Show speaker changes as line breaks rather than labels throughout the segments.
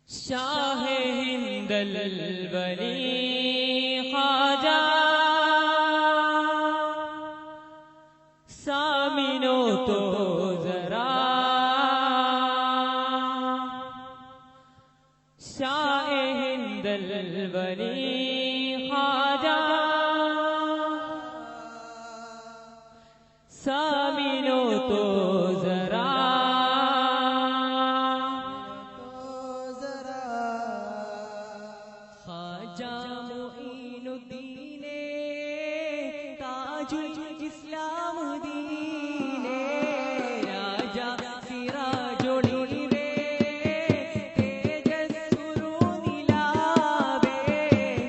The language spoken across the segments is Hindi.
शाह हिंदल वली ख्वाजा सामिनो तो जरा शाह हिंदल वली ख्वाजा सामिनो तो जरा ख्वाजा मोइनुद्दीने ताजुल इस्लाम दीने राजा सिराजुल रे तेजस्सुरु निलावे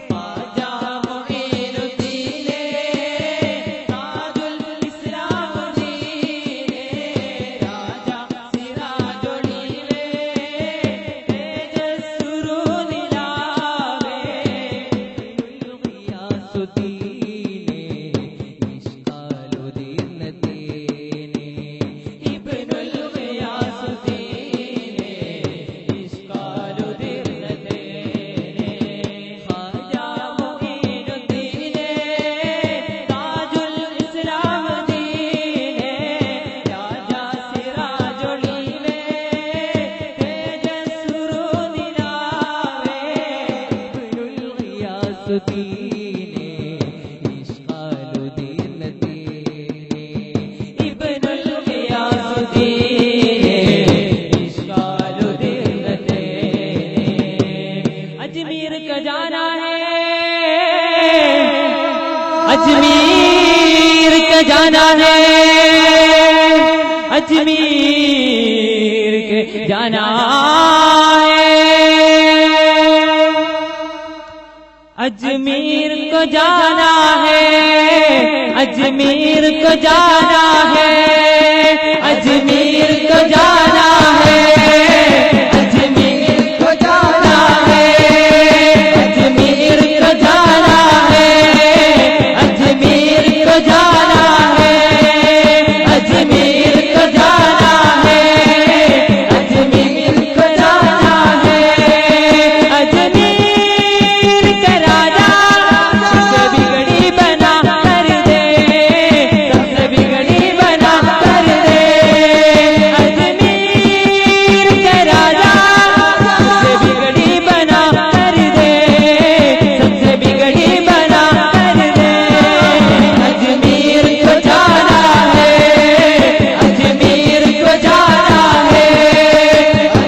ख्वाजा मोइनुद्दीने ताजुल इस्लाम दीने राजा सिराजुल रे तेजस्सुरु निलावे अजमेर का जाना है, अजमेर का जाना है, अजमेर के जाना है, अजमेर को जाना है, अजमेर को जाना है, अजमेर को जाना है, अजमेर को जाना है, अजमेर को जाना है, अजमेर को जाना है, अजमेर को जाना है, अजमेर को जाना है, अजमेर का राजा सबसे बिगड़ी बना कर दे, सबसे बिगड़ी बना कर दे, अजमेर का राजा सबसे बिगड़ी बना कर दे, सबसे बिगड़ी बना कर दे, अजमेर को जाना है, अजमेर को जाना है,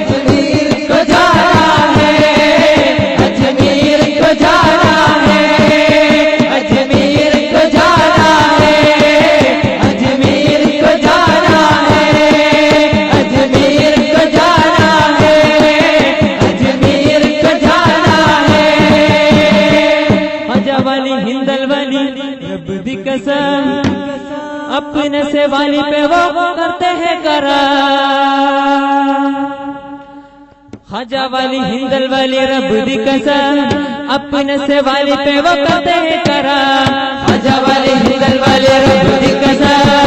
अजमेर को जाना है, अजमेर को जाना है, अजमेर को जाना है, अजमेर को जाना है, अजमेर को जाना है, अजमेर को जाना है। ख्वाजा वाली हिंदल वाली रब दी कसम अपने से वाली पे वो करते हैं करम, ख्वाजा वाली हिंदल वाली रब दी कसम अपने से वाली पे वो करते हैं करम, ख्वाजा वाली हिंदल वाली रब दी कसम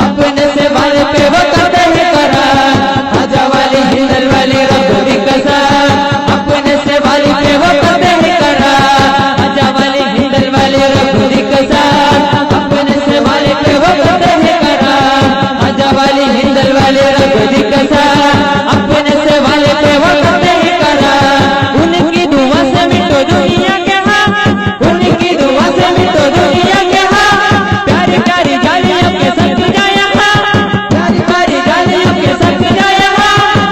अपने से वाली पे वो करते हैं करम, ख्वाजा वाली हिंदल वाली रब दी कसम अपने से वाली पे वो करते हैं करम, ख्वाजा वाली हिंदल वाली रब दी कसम अपने से वाली पे वो करते हैं करम, ख्वाजा वाली हिंदल वाली रब दी कसम अपने से वाली पे वो करते हैं करम, उनकी दुआ से मिटो दुनिया के हाथ, उनकी दुआ से मिटो दुनिया के हाथ, प्यारी प्यारी गालियों के सच जाए हाथ, प्यारी प्यारी गालियों के सच जाए हाथ,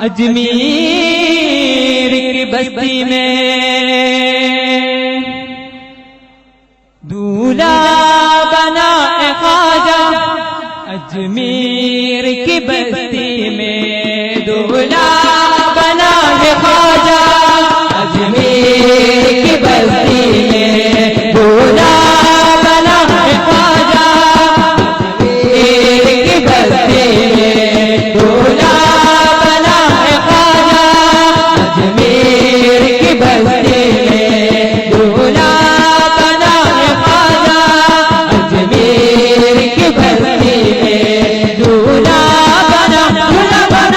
अजमेर की बस्ती में दूल्हा बना है ख्वाजा। अजमेर की बस्ती में दूल्हा बना है ख्वाजा। अजमेर की बस्ती में दूल्हा बना है ख्वाजा। अजमेर की बस्ती में दूल्हा बना है ख्वाजा। अजमेर की बस्ती में दूल्हा बना है ख्वाजा। अजमेर की बस्ती में दूल्हा बना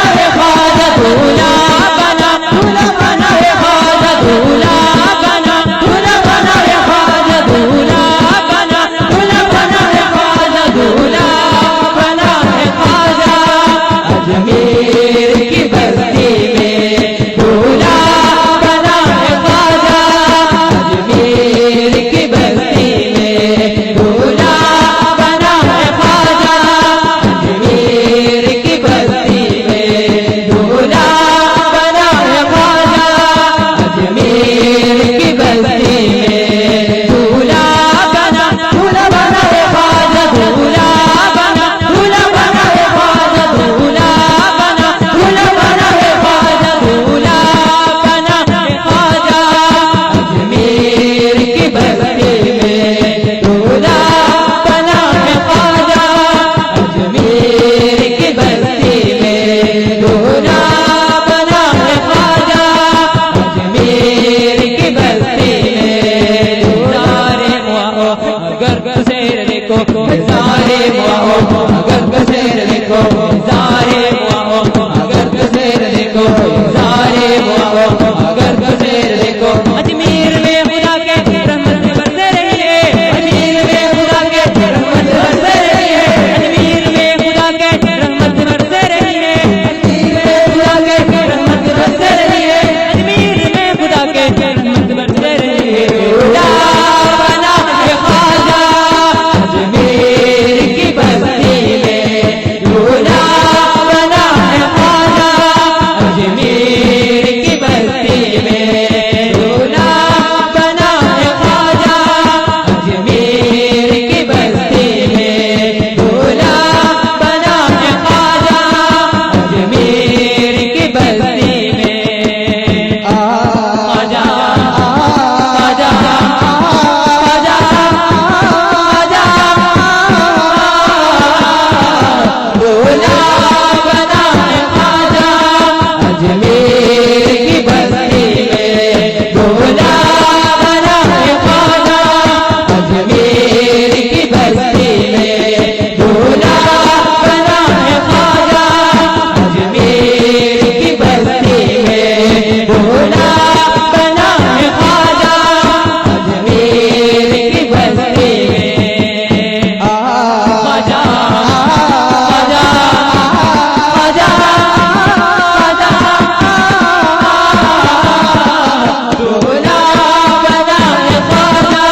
है ख्वाजा। दूल्हा बना है ख्वाजा। दूल्हा बना है ख्वाजा। दूल्हा बना है ख्वाजा। दूल्हा बना है ख्वाजा। अजमेर की बस्ती में दूल्हा बना है ख्वाजा। अजमेर की बस्ती में दूल्हा बना है ख्वाजा। अजमेर की बस्ती में दूल्हा बना है ख्वाजा। अजमेर की बस्ती में दूल्हा बना है ख्वाजा। दूल्हा बना है ख्वाजा। दूल्हा बना है ख्वाजा। दूल्हा बना है ख्वाजा। अजमेर की बस्ती में दूल्हा बना है ख्वाजा। अजमेर की बस्ती में दूल्हा बना है ख्वाजा। अजमेर की बस्ती में सारे मुआओ अगर बसेर देखो। सारे मुआओ अगर बसेर देखो। सारे मुआओ अगर बसेर देखो। सारे मुआओ अगर बसेर देखो। अजमेर में खुदा के रहमत बरसे रही है। अजमेर में खुदा के रहमत बरसे रही है। अजमेर में खुदा के रहमत बरसे रही है। अजमेर में खुदा के रहमत बरसे रही है। अजमेर में खुदा के रहमत बरसे रही है। दूल्हा बना है ख्वाजा। अजमेर की बस्ती में दूल्हा बना है ख्वाजा। अजमेर की बस्ती में दूल्हा बना है ख्वाजा। अजमेर की बस्ती में दूल्हा बना है ख्वाजा। अजमेर की बस्ती में ख्वाजा ख्वाजा ख्वाजा ख्वाजा दूल्हा बना है ख्वाजा। अजमेर की बस्ती में दूल्हा बना है ख्वाजा। अजमेर की बस्ती में दूल्हा बना है ख्वाजा। अजमेर की बस्ती में दूल्हा बना है ख्वाजा। अजमेर की बस्ती में ख्वाजा ख्वाजा ख्वाजा ख्वाजा दूल्हा बना है ख्वाजा।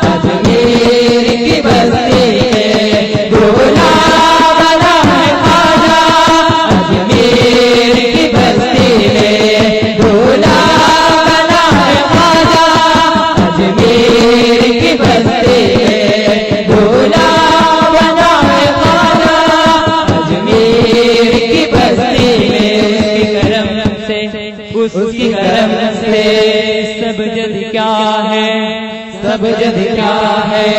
अजमेर की बस्ती में दूल्हा बना है ख्वाजा। अजमेर की बस्ती में दूल्हा बना है ख्वाजा। अजमेर की बस्ती में दूल्हा बना है ख्वाजा। अजमेर की बस्ती में उसकी करम से सब जद क्या है। सब जद क्या है।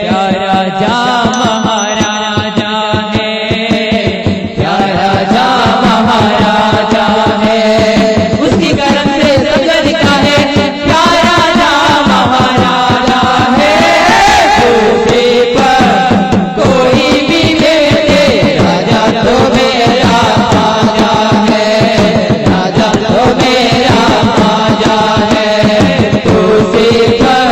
प्यारा जा महाराजा है। प्यारा जा महाराजा है। उसकी करम से सब जद क्या है। प्यारा जा महाराजा है। दूसरे पर कोई भी बेटे राजा तो मेरा राजा है। राजा तो मेरा राजा है। दूसरे पर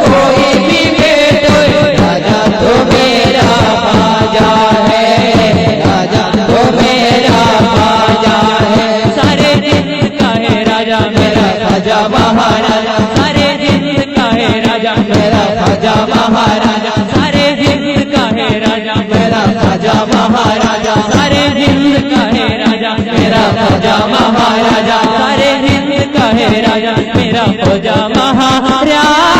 कोई भी बेटे राजा तो मेरा राजा है। राजा तो मेरा राजा है। सारे दिन का है राजा मेरा राजा महाराजा। सारे दिन का है राजा मेरा राजा महाराजा। सारे दिन का है राजा मेरा राजा महाराजा। सारे दिन का है राजा मेरा राजा महाराजा, सारे हिंद का है राजा मेरा ख्वाजा महाराजा।